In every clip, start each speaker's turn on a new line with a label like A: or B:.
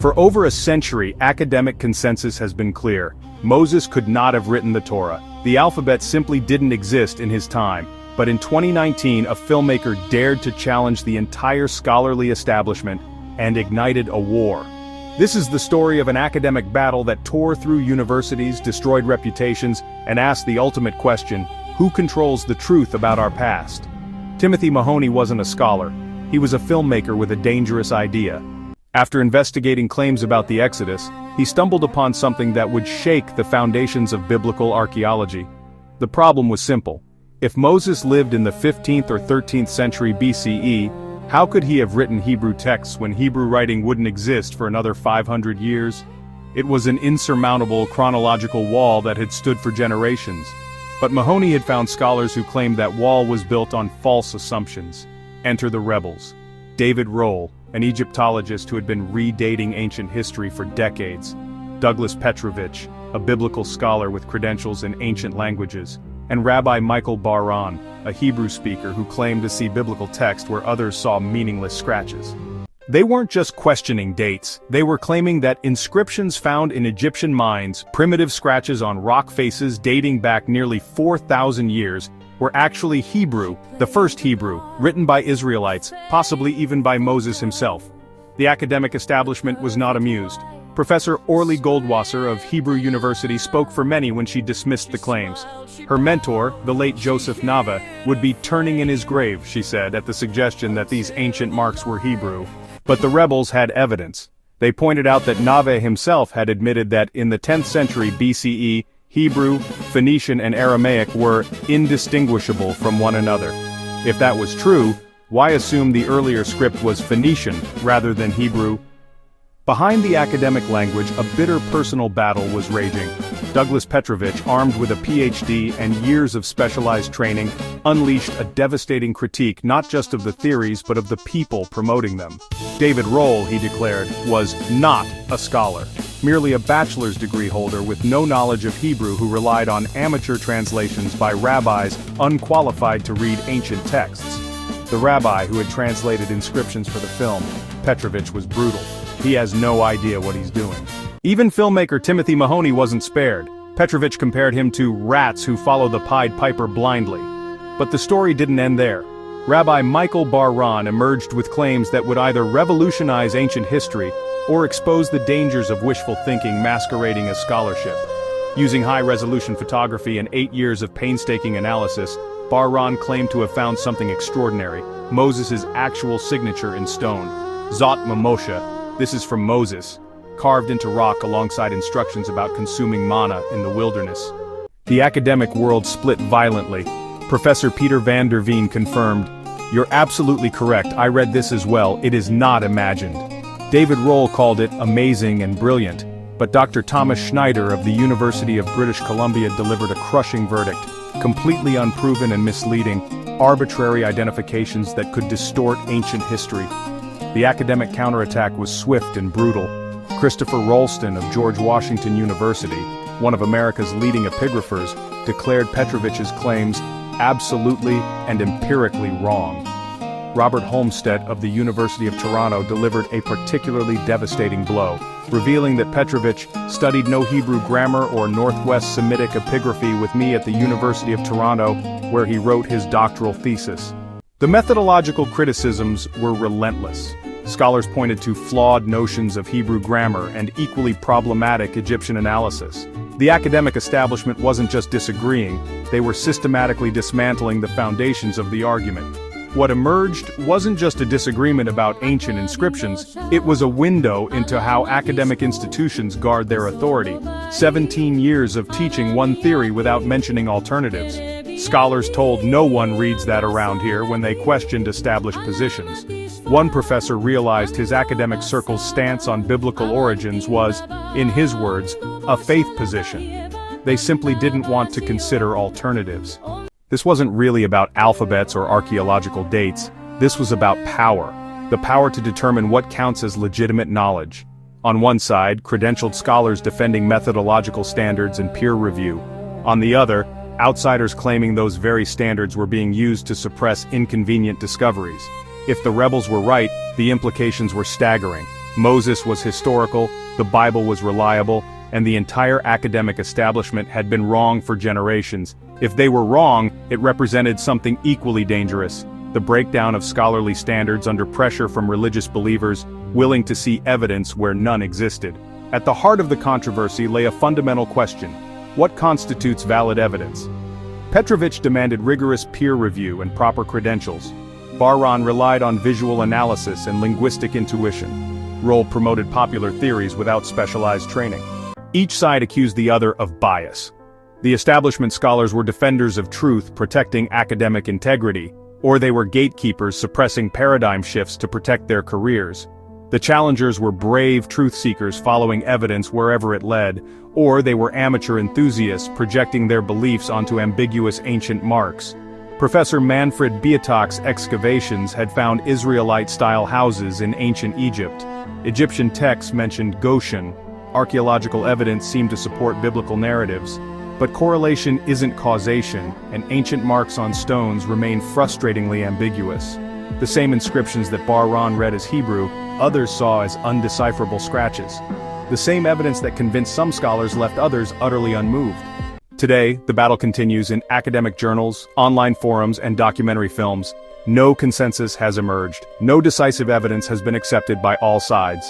A: For over a century, academic consensus has been clear. Moses could not have written the Torah. The alphabet simply didn't exist in his time. But in 2019, a filmmaker dared to challenge the entire scholarly establishment and ignited a war. This is the story of an academic battle that tore through universities, destroyed reputations, and asked the ultimate question: who controls the truth about our past? Timothy Mahoney wasn't a scholar. He was a filmmaker with a dangerous idea. After investigating claims about the Exodus, he stumbled upon something that would shake the foundations of biblical archaeology. The problem was simple. If Moses lived in the 15th or 13th century BCE, how could he have written Hebrew texts when Hebrew writing wouldn't exist for another 500 years? It was an insurmountable chronological wall that had stood for generations. But Mahoney had found scholars who claimed that wall was built on false assumptions. Enter the rebels. David Rohl, an Egyptologist who had been redating ancient history for decades. Douglas Petrovich, a biblical scholar with credentials in ancient languages. And Rabbi Michael Bar-On, a Hebrew speaker who claimed to see biblical text where others saw meaningless scratches. They weren't just questioning dates, they were claiming that inscriptions found in Egyptian mines, primitive scratches on rock faces dating back nearly 4,000 years, were actually Hebrew, the first Hebrew, written by Israelites, possibly even by Moses himself. The academic establishment was not amused. Professor Orly Goldwasser of Hebrew University spoke for many when she dismissed the claims. Her mentor, the late Joseph Nava, would be turning in his grave, she said, at the suggestion that these ancient marks were Hebrew. But the rebels had evidence. They pointed out that Nava himself had admitted that in the 10th century BCE, Hebrew, Phoenician, and Aramaic were indistinguishable from one another. If that was true, why assume the earlier script was Phoenician rather than Hebrew? Behind the academic language, a bitter personal battle was raging. Douglas Petrovich, armed with a PhD and years of specialized training, unleashed a devastating critique not just of the theories but of the people promoting them. David Rohl, he declared, was not a scholar, merely a bachelor's degree holder with no knowledge of Hebrew who relied on amateur translations by rabbis unqualified to read ancient texts. The rabbi who had translated inscriptions for the film, Petrovich, was brutal. He has no idea what he's doing. Even filmmaker Timothy Mahoney wasn't spared. Petrovich compared him to rats who follow the Pied Piper blindly. But the story didn't end there. Rabbi Michael Bar-On emerged with claims that would either revolutionize ancient history or expose the dangers of wishful thinking masquerading as scholarship. Using high-resolution photography and 8 years of painstaking analysis, Bar-On claimed to have found something extraordinary: Moses' actual signature in stone. Zot Mamosha. This is from Moses, carved into rock alongside instructions about consuming manna in the wilderness. The academic world split violently. Professor Peter van der Veen confirmed, "You're absolutely correct, I read this as well, it is not imagined." David Rohl called it amazing and brilliant, but Dr. Thomas Schneider of the University of British Columbia delivered a crushing verdict: completely unproven and misleading, arbitrary identifications that could distort ancient history. The academic counterattack was swift and brutal. Christopher Rolston of George Washington University, one of America's leading epigraphers, declared Petrovich's claims absolutely and empirically wrong. Robert Holmstead of the University of Toronto delivered a particularly devastating blow, revealing that Petrovich studied no Hebrew grammar or Northwest Semitic epigraphy with me at the University of Toronto, where he wrote his doctoral thesis. The methodological criticisms were relentless. Scholars pointed to flawed notions of Hebrew grammar and equally problematic Egyptian analysis. The academic establishment wasn't just disagreeing, they were systematically dismantling the foundations of the argument. What emerged wasn't just a disagreement about ancient inscriptions, it was a window into how academic institutions guard their authority. 17 years of teaching one theory without mentioning alternatives. Scholars told no one reads that around here when they questioned established positions. One professor realized his academic circle's stance on biblical origins was, in his words, a faith position. They simply didn't want to consider alternatives. This wasn't really about alphabets or archaeological dates. This was about power. The power to determine what counts as legitimate knowledge. On one side, credentialed scholars defending methodological standards and peer review. On the other, outsiders claiming those very standards were being used to suppress inconvenient discoveries. If the rebels were right, the implications were staggering. Moses was historical, the Bible was reliable, and the entire academic establishment had been wrong for generations. If they were wrong, it represented something equally dangerous: the breakdown of scholarly standards under pressure from religious believers willing to see evidence where none existed. At the heart of the controversy lay a fundamental question: what constitutes valid evidence? Petrovich demanded rigorous peer review and proper credentials. Bahran relied on visual analysis and linguistic intuition. Roll promoted popular theories without specialized training. Each side accused the other of bias. The establishment scholars were defenders of truth, protecting academic integrity, or they were gatekeepers suppressing paradigm shifts to protect their careers. The challengers were brave truth seekers following evidence wherever it led, or they were amateur enthusiasts projecting their beliefs onto ambiguous ancient marks. Professor Manfred Beatock's excavations had found Israelite-style houses in ancient Egypt. Egyptian texts mentioned Goshen. Archaeological evidence seemed to support biblical narratives. But correlation isn't causation, and ancient marks on stones remain frustratingly ambiguous. The same inscriptions that Bahran read as Hebrew, others saw as undecipherable scratches. The same evidence that convinced some scholars left others utterly unmoved. Today, the battle continues in academic journals, online forums, and documentary films. No consensus has emerged. No decisive evidence has been accepted by all sides.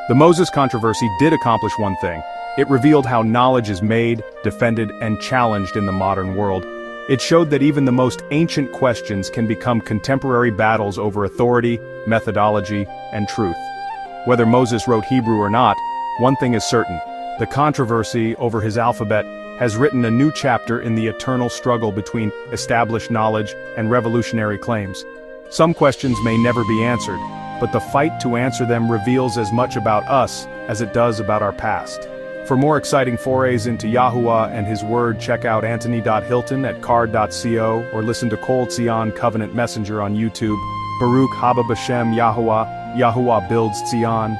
A: The Moses controversy did accomplish one thing. It revealed how knowledge is made, defended, and challenged in the modern world. It showed that even the most ancient questions can become contemporary battles over authority, methodology, and truth. Whether Moses wrote Hebrew or not, one thing is certain: the controversy over his alphabet has written a new chapter in the eternal struggle between established knowledge and revolutionary claims. Some questions may never be answered, but the fight to answer them reveals as much about us as it does about our past. For more exciting forays into Yahuwah and His Word, check out Anthony.Hilton at card.co or listen to Kol Tzion Covenant Messenger on YouTube. Baruch Haba B'Shem Yahuwah, Yahuwah builds Tzion.